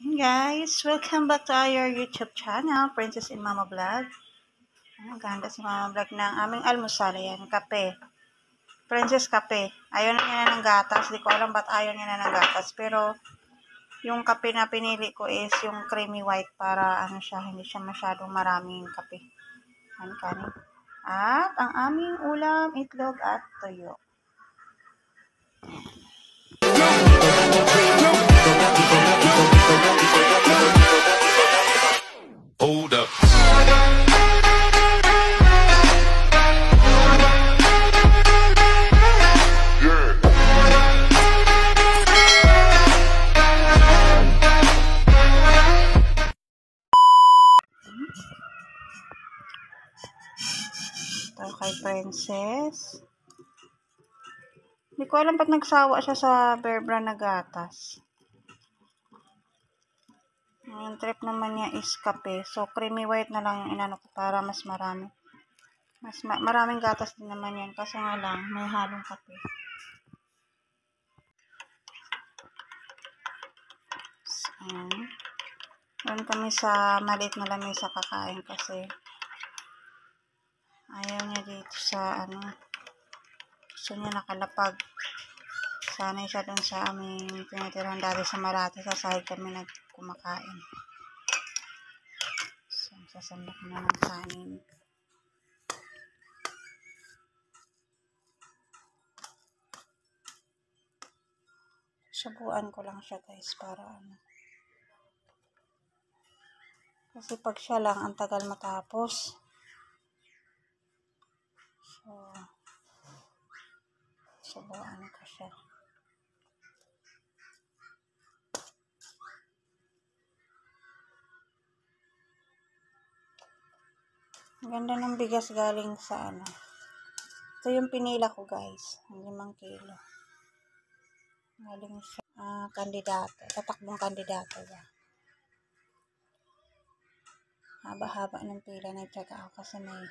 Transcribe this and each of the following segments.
Hey guys, welcome back to our YouTube channel, Princess in Mama Vlog. Ang ganda si Mama Vlog ng aming almusal. Ayan, kape. Princess kape. Ayaw na niya na ng gatas. Di ko alam ba't ayaw niya na ng gatas. Pero, yung kape na pinili ko is yung creamy white para ano siya, hindi siya masyadong maraming kape. Ayan, kanin. At ang aming ulam, itlog at tuyo. Hold up. Ito kay Princess. Hindi ko alam ba't nagsawa siya sa Bear Brand na gatas. Yung trip naman niya is kape. So, creamy white na lang yung inano ko para mas marami. Maraming gatas din naman yan. Kasi nga lang, may halong kape. So, doon kami sa maliit na lamesa kakain kasi ayaw niya dito sa gusto niya nakalapag. Sanay siya doon sa aming tinitirahan dati sa Marati. Sa sahig kami nagkumakain. So, sasambak na ng kanin. Subuan ko lang siya guys para kasi pag siya lang ang tagal matapos. So, subuan ko siya. Ang ganda ng bigas galing sa Ito yung pinila ko guys. Ang 5 kilo. Galing sa kandidato. Tatakbong kandidato ba. Haba-haba ng pila. Nagtsaga ako kasi may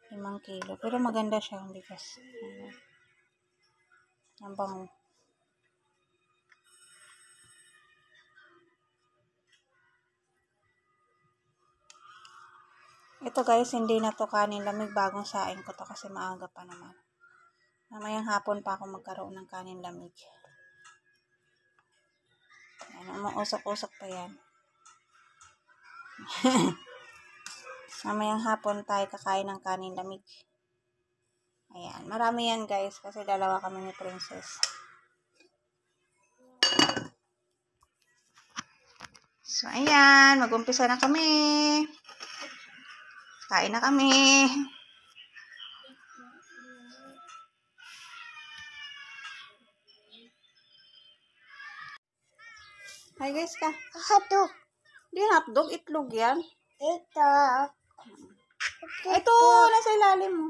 5 kilo. Pero maganda siya ang bigas. Ang bango. Ito guys, hindi na to kanin lamig. Bagong saing ko to kasi maaga pa naman. Mamayang hapon pa ako magkaroon ng kanin lamig. Ayan, umusok-usok pa yan. Mamayang hapon tayo kakain ng kanin lamig. Ayan, marami yan guys kasi dalawa kami ni Princess. So, ayan, mag-umpisa na kami. Kain na kami. Hi guys ka. Hotdog. Di hotdog, itlog yan. Ito. Ito, nasa ilalim mo.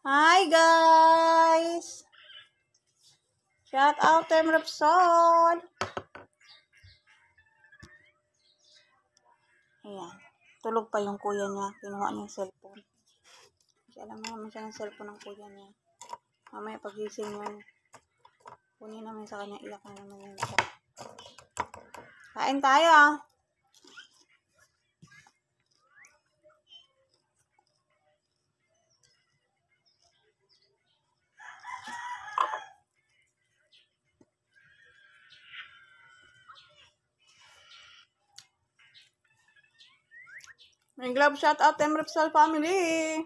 Hi guys. Shout out to Repsol. Ayan. Tulog pa yung kuya niya. Kinuha niya yung cellphone. Kasi alam mo naman siya ng cellphone ng kuya niya. Mamaya pagising yun. Kunin namin sa kanya. Iyak na naman yun siya. Kain tayo. May glove shout out to Repsol family.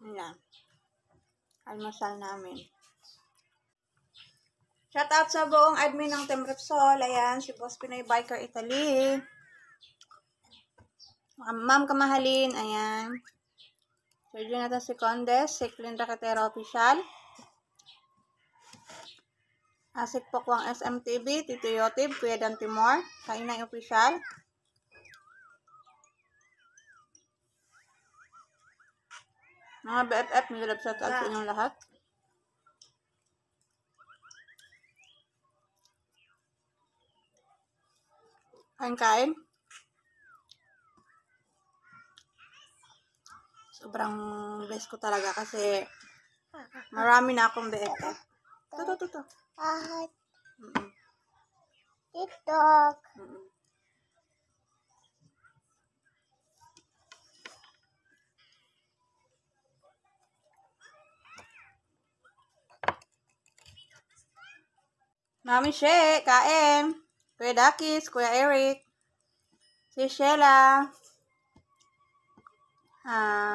Ayan. Almasal namin. Shout out sa buong admin ng Team Repsol. Ayan, si Boss Pinoy Biker Italy. Ma'am Kamahalin. Ayan. Sir Jonathan Secondes. Si Clint Rakatero Official. Asik Pokwang SMTV. Tito Yotib. Kuya Dan Timor. Kainay Official. Mga BFF, may love shout out sa inyong lahat. Kain-kain. Sobrang blessed ko talaga kasi marami na akong BFF. Ito. TikTok. Mami She, kain. Kuya Dakis, Kuya Eric. Si Sheila.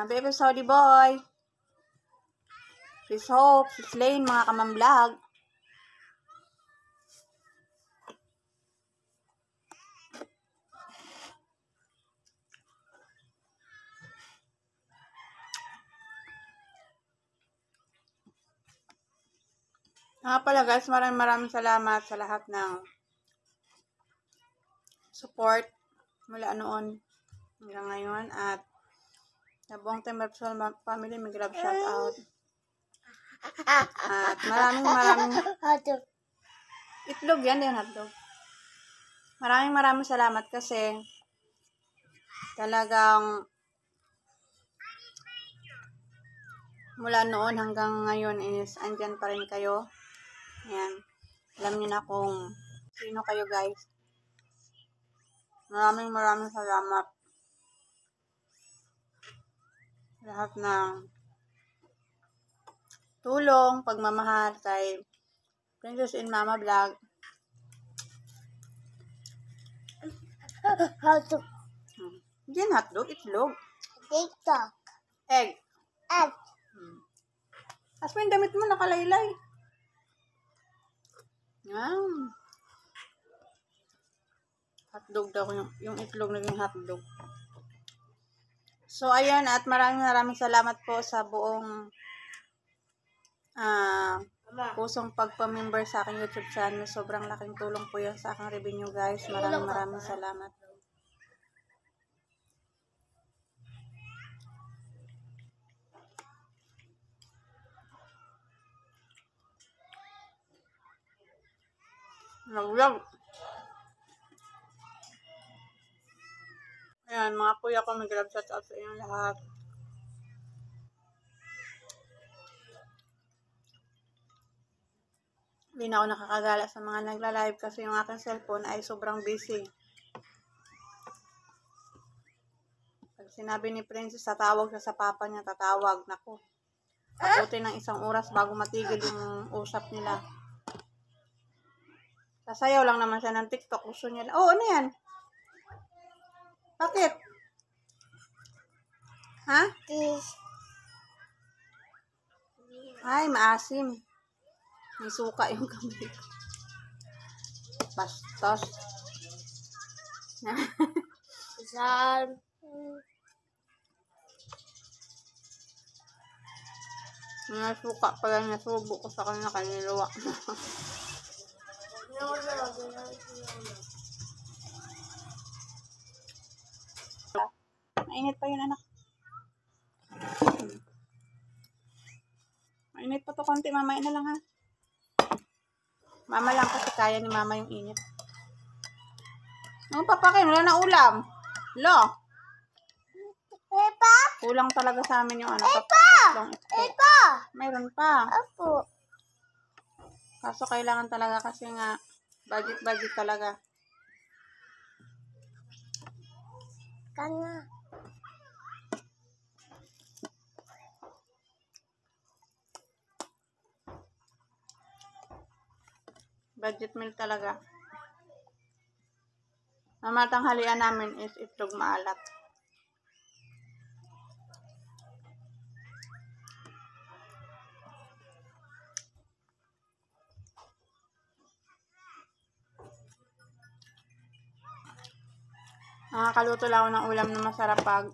Baby Saudi Boy. Si Hope, si Slane, mga kamamblog. Pala guys, maraming salamat sa lahat ng support mula noon hanggang ngayon at sa buong Team Repsol family, may grab shout out. At maraming itlog yan din, hotdog. Maraming salamat kasi talagang mula noon hanggang ngayon is andyan pa rin kayo. Ayan. Alam niyo na kung sino kayo guys. Maraming salamat. Lahat ng tulong, pagmamahal kay Princess in Mama Vlog. Hindi yan hotdog, itlog. TikTok. Egg. Egg. As mo yung damit mo nakalaylay. Yan. Hotdog daw yung itlog naging hotdog. So, ayan, at maraming salamat po sa buong pusong pagpamember sa aking YouTube channel. Sobrang laking tulong po yan sa aking revenue, guys. Maraming salamat. Vlog. Ayan, mga kuya ko, may grab shout out sa inyong lahat. Hindi na ako nakakagala sa mga nagla-live kasi yung aking cellphone ay sobrang busy. Pag sinabi ni Princess, tatawag siya sa papa niya, tatawag. Naku, abuti ng 1 oras bago matigil yung usap nila. Sasayaw lang naman siya ng TikTok. Gusto niya. Oh, ano yan? Bakit? Ha? Ay, maasim. May suka yung kamay ko. Bastos. May suka pala na subo ko sa kanya kaniluwa. Mainit pa yun, anak. Mainit pa to konti. Mamaya na lang, ha. Mama lang kasi kaya ni mama yung init. Ano papakin? Wala na ulam. Lo. Pepa? Kulang talaga sa amin yung ano. Pepa? Mayroon pa. Apo. Kaso kailangan talaga kasi nga budget talaga. Kana. Budget meal talaga. Mamatang halian namin is itlog maalat. Nakakaluto lang ako ng ulam na masarap pag